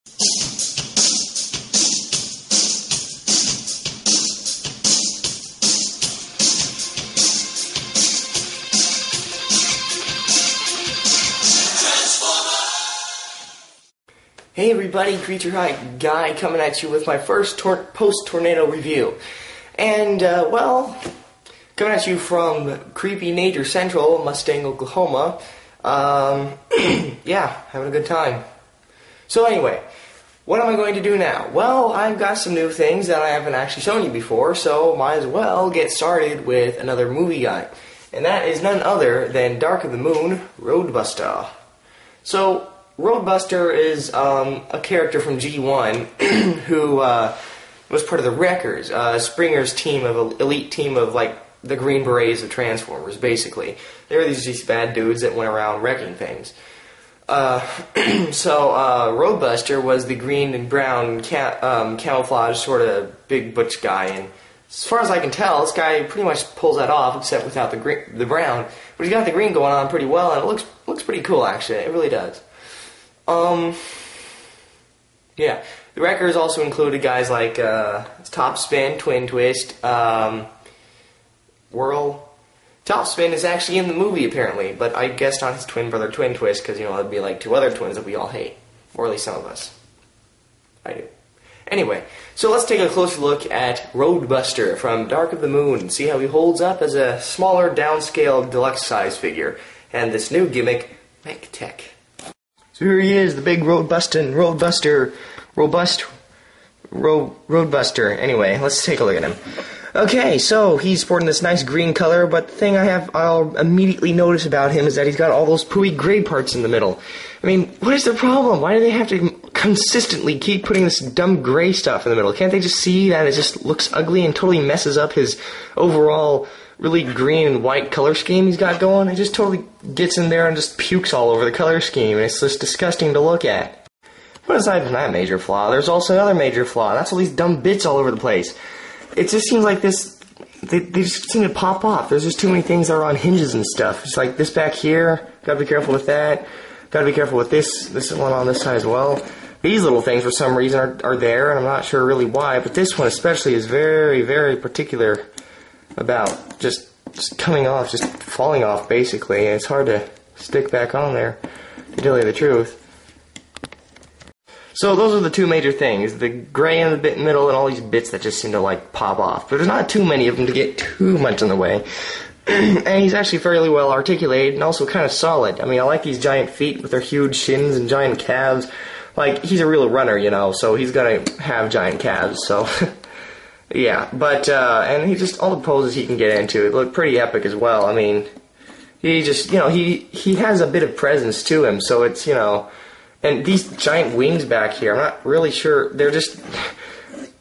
Hey everybody, Creature High Guy coming at you with my first post-tornado review. And, well, coming at you from creepy Nature Central, Mustang, Oklahoma. Yeah, having a good time. So anyway, what am I going to do now? Well, I've got some new things that I haven't actually shown you before, so might as well get started with another movie guy. And that is none other than Dark of the Moon, Roadbuster. So, Roadbuster is a character from G1 who was part of the Wreckers, Springer's team of elite team of like the Green Berets of Transformers. Basically, they were these bad dudes that went around wrecking things. Roadbuster was the green and brown camouflage sort of big butch guy, and as far as I can tell, this guy pretty much pulls that off, except without the brown. But he's got the green going on pretty well, and it looks pretty cool actually. It really does. Yeah, the Wreckers also included guys like, Topspin, Twin Twist, Whirl. Topspin is actually in the movie, apparently, but I guess not his twin brother, Twin Twist, because, you know, it'd be like two other twins that we all hate. Or at least some of us. I do. Anyway, so let's take a closer look at Roadbuster from Dark of the Moon and see how he holds up as a smaller, downscaled, deluxe-size figure, and this new gimmick, Mech Tech. So here he is, the big Roadbuster. Anyway, let's take a look at him. Okay, so he's sporting this nice green color, but the thing I'll immediately notice about him is that he's got all those pooey gray parts in the middle. I mean, what is the problem? Why do they have to consistently keep putting this dumb gray stuff in the middle? Can't they just see that it just looks ugly and totally messes up his overall really green and white color scheme he's got going? It just totally gets in there and just pukes all over the color scheme, and it's just disgusting to look at. But aside from that major flaw, there's also another major flaw. That's all these dumb bits all over the place. It just seems like this, they just seem to pop off. There's just too many things that are on hinges and stuff. It's like this back here, gotta be careful with that. Gotta be careful with this one on this side as well. These little things for some reason are there, and I'm not sure really why, but this one especially is very, very particular about just coming off, just falling off basically, and it's hard to stick back on there, to tell you the truth. So those are the two major things, the gray in the bit middle and all these bits that just seem to like pop off. But there's not too many of them to get too much in the way. And he's actually fairly well articulated and also kind of solid. I mean, I like these giant feet with their huge shins and giant calves. Like, he's a real runner, you know, so he's gonna have giant calves, so... Yeah, but, and he just, all the poses he can get into, it look pretty epic as well. I mean, he just, you know, he has a bit of presence to him, so it's, you know, and these giant wings back here, I'm not really sure, they're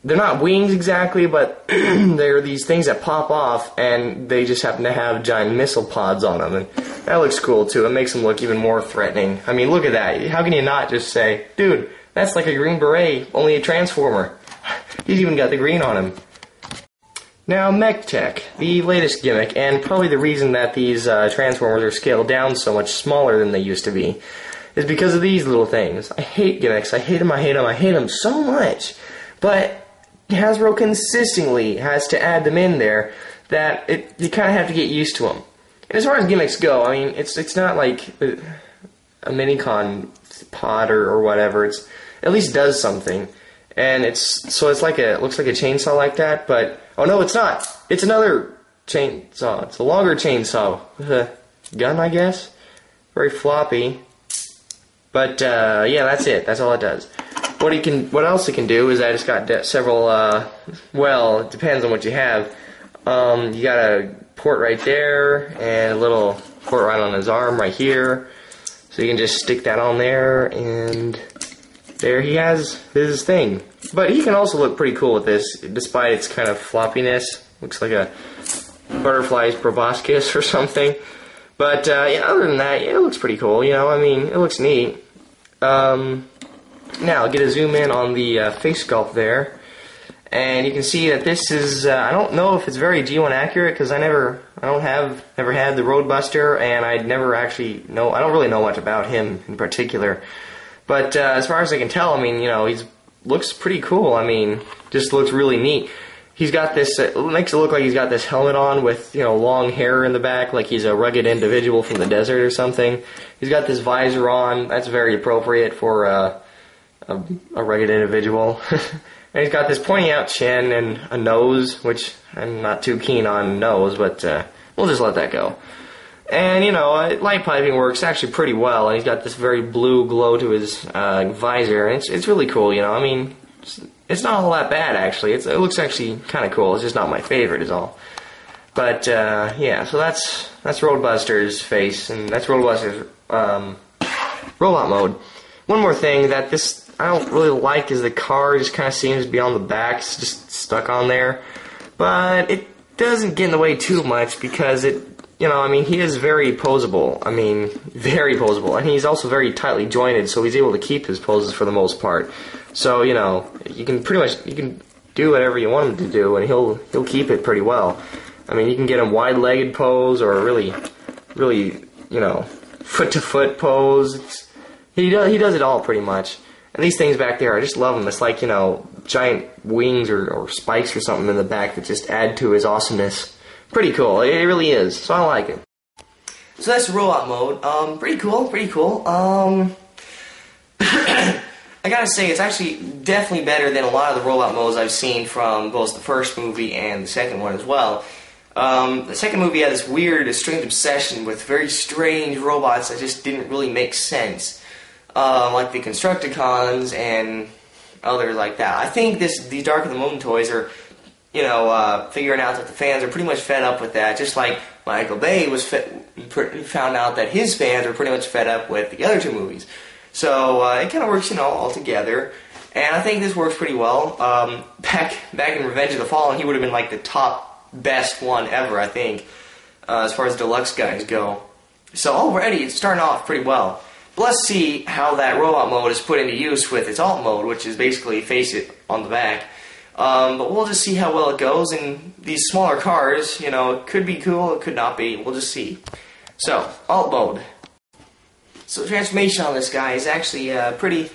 not wings exactly, but they're these things that pop off, and they just happen to have giant missile pods on them, and that looks cool too. It makes them look even more threatening. I mean, look at that. How can you not just say, dude, that's like a Green Beret, only a Transformer. He's even got the green on him. Now, Mech Tech, the latest gimmick, and probably the reason that these Transformers are scaled down so much smaller than they used to be, is because of these little things. I hate gimmicks. I hate them so much. But Hasbro consistently has to add them in there that you kind of have to get used to them. And as far as gimmicks go, I mean, it's not like a Minicon pod or whatever. It at least does something. And it looks like a chainsaw like that, but oh no, it's not. It's another chainsaw. It's a longer chainsaw with a gun, I guess. Very floppy. But yeah, that's it. That's all it does. What else it can do is that it's got several. Well, it depends on what you have. You got a port right there and a little port right on his arm right here, so you can just stick that on there and. There he has his thing. But he can also look pretty cool with this, despite its kind of floppiness. Looks like a butterfly's proboscis or something. But, yeah, other than that, yeah, it looks pretty cool, you know, I mean, it looks neat. Now, I'll get a zoom in on the face sculpt there. And you can see that this is, I don't know if it's very G1 accurate, because never had the Roadbuster, and I don't really know much about him in particular. But as far as I can tell, I mean, you know, he's looks pretty cool. I mean, just looks really neat. He's got this, it makes it look like he's got this helmet on with, you know, long hair in the back, like he's a rugged individual from the desert or something. He's got this visor on. That's very appropriate for a rugged individual. And he's got this pointy out chin and a nose, which I'm not too keen on nose, but we'll just let that go. And, you know, light piping works actually pretty well, and he's got this very blue glow to his visor, and it's really cool, you know. I mean, it's not all that bad, actually. It looks actually kind of cool. It's just not my favorite is all. But, yeah, so that's Roadbuster's face, and that's Roadbuster's robot mode. One more thing that I don't really like is the car just kind of seems to be on the back. It's just stuck on there. But it doesn't get in the way too much because you know, I mean, he is very posable. I mean, very posable. And he's also very tightly jointed, so he's able to keep his poses for the most part. So, you know, you can do whatever you want him to do, and he'll keep it pretty well. I mean, you can get him wide-legged pose or really, you know, foot-to-foot pose. He does it all pretty much. And these things back there, I just love them. It's like, you know, giant wings or spikes or something in the back that just add to his awesomeness. Pretty cool. It really is. So I like it. So that's robot mode. Pretty cool. I gotta say, it's actually definitely better than a lot of the robot modes I've seen from both the first movie and the second one as well. The second movie had this weird, strange obsession with very strange robots that just didn't really make sense. Like the Constructicons and others like that. I think these Dark of the Moon toys are, you know, figuring out that the fans are pretty much fed up with that, just like Michael Bay found out that his fans are pretty much fed up with the other two movies. So it kind of works, you know, all together, and I think this works pretty well. Back in Revenge of the Fallen, he would have been like the top best one ever, I think, as far as deluxe guys go. So already it's starting off pretty well. But let's see how that robot mode is put into use with its alt mode, which is basically face it on the back. But we'll just see how well it goes, and these smaller cars, you know, it could be cool, it could not be, we'll just see. So, alt mode. So the transformation on this guy is actually pretty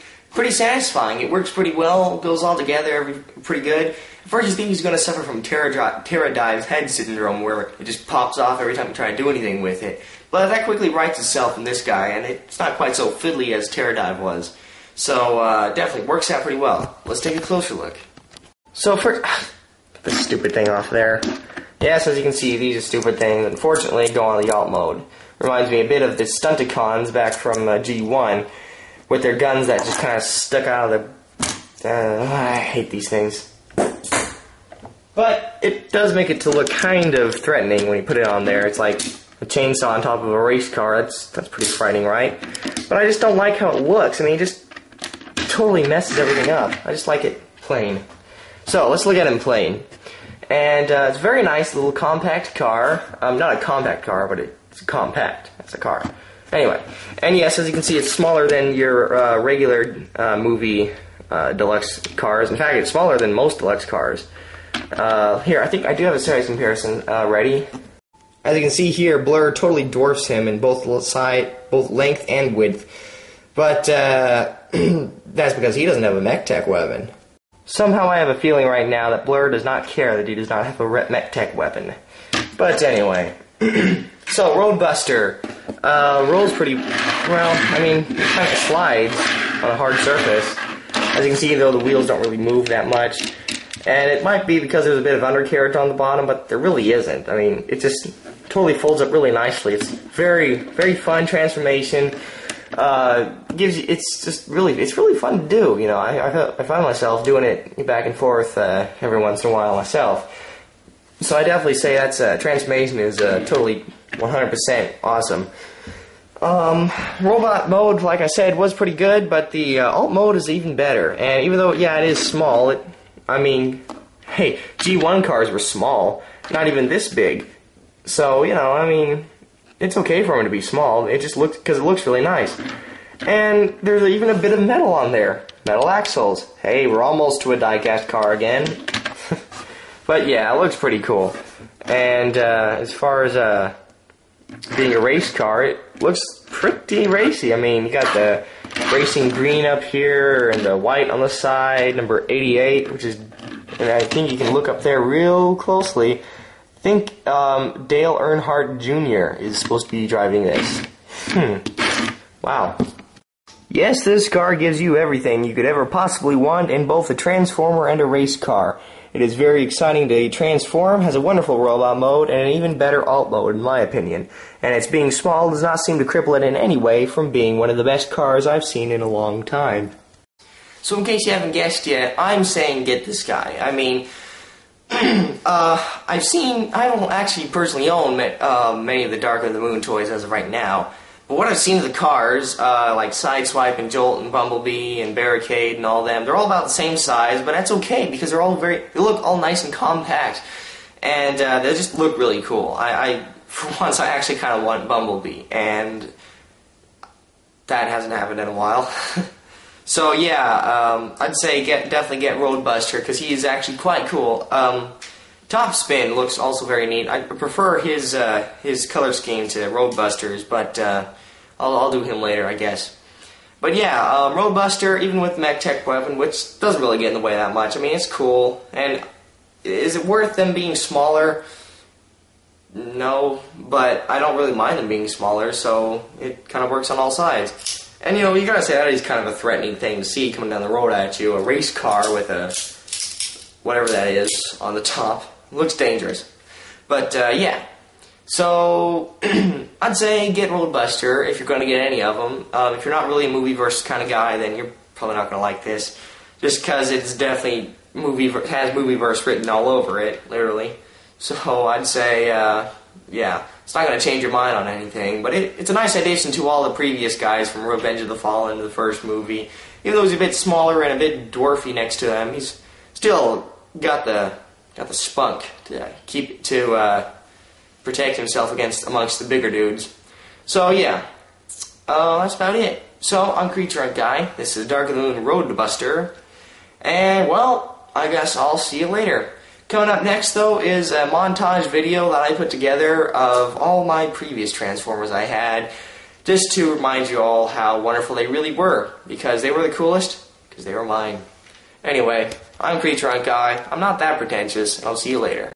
satisfying. It works pretty well, goes all together pretty good. At first you think he's going to suffer from pterodactyl head syndrome, where it just pops off every time you try to do anything with it. But that quickly rights itself in this guy, and it's not quite so fiddly as Pterodactyl was. So definitely works out pretty well. Let's take a closer look. So first, the stupid thing off there. Yes, as you can see, these are stupid things. Unfortunately, go on the alt mode. Reminds me a bit of the Stunticons back from G1, with their guns that just kind of stuck out of the... I hate these things. But it does make it to look kind of threatening when you put it on there. It's like a chainsaw on top of a race car. That's pretty frightening, right? But I just don't like how it looks. I mean, it just totally messes everything up. I just like it plain. So, let's look at him plain. And it's a very nice little compact car. Not a compact car, but it's compact. It's a car. Anyway, and yes, as you can see, it's smaller than your regular movie deluxe cars. In fact, it's smaller than most deluxe cars. Here, I think I do have a size comparison ready. As you can see here, Blur totally dwarfs him in both length and width. But that's because he doesn't have a mech tech weapon. Somehow I have a feeling right now that Blur does not care that he does not have a mech tech weapon. But anyway, so Roadbuster rolls pretty well. I mean, it kind of slides on a hard surface. As you can see, though, the wheels don't really move that much. And it might be because there's a bit of undercarriage on the bottom, but there really isn't. I mean, it just totally folds up really nicely. It's very, very fun transformation. It's really fun to do. You know, I find myself doing it back and forth every once in a while myself. So I definitely say that's transformation is totally 100% awesome. Robot mode, like I said, was pretty good, but the alt mode is even better. And even though, yeah, it is small, I mean, hey, G1 cars were small, not even this big. So, you know, I mean, it's okay for them to be small. It just looks, because it looks really nice. And there's even a bit of metal on there. Metal axles. Hey, we're almost to a die-cast car again. But yeah, it looks pretty cool. And as far as being a race car, it looks pretty racy. I mean, you got the racing green up here and the white on the side, number 88, which is, and I think you can look up there real closely. I think Dale Earnhardt Jr. is supposed to be driving this. Wow. Yes, this car gives you everything you could ever possibly want in both a transformer and a race car. It is very exciting to transform, has a wonderful robot mode, and an even better alt mode in my opinion. And its being small does not seem to cripple it in any way from being one of the best cars I've seen in a long time. So in case you haven't guessed yet, I'm saying get this guy. I mean, I don't actually personally own many of the Dark of the Moon toys as of right now. But what I've seen of the cars, like Sideswipe and Jolt and Bumblebee and Barricade and all them, they're all about the same size, but that's okay because they're all they look all nice and compact, and they just look really cool. For once, I actually kind of want Bumblebee, and that hasn't happened in a while. So yeah, I'd say definitely get Roadbuster because he is actually quite cool. Top Spin looks also very neat. I prefer his color scheme to Roadbuster's, but I'll do him later, I guess. But yeah, Roadbuster, even with Mech Tech Weapon, which doesn't really get in the way that much. I mean, it's cool. And is it worth them being smaller? No, but I don't really mind them being smaller, so it kind of works on all sides. And you know, you gotta say that is kind of a threatening thing to see coming down the road at you. A race car with a whatever that is on the top. Looks dangerous. But, yeah. So, I'd say get Roadbuster if you're going to get any of them. If you're not really a movieverse kind of guy, then you're probably not going to like this. Just because it's definitely has movieverse written all over it, literally. So, I'd say, yeah. It's not going to change your mind on anything. But it's a nice addition to all the previous guys from Revenge of the Fallen to the first movie. Even though he's a bit smaller and a bit dwarfy next to them, he's still got the spunk to protect himself amongst the bigger dudes. So yeah, that's about it. So I'm Creature Guy. This is Dark of the Moon Roadbuster, and well, I guess I'll see you later. Coming up next, though, is a montage video that I put together of all my previous Transformers I had, just to remind you all how wonderful they really were, because they were the coolest, because they were mine. Anyway, I'm Creature Guy. I'm not that pretentious, and I'll see you later.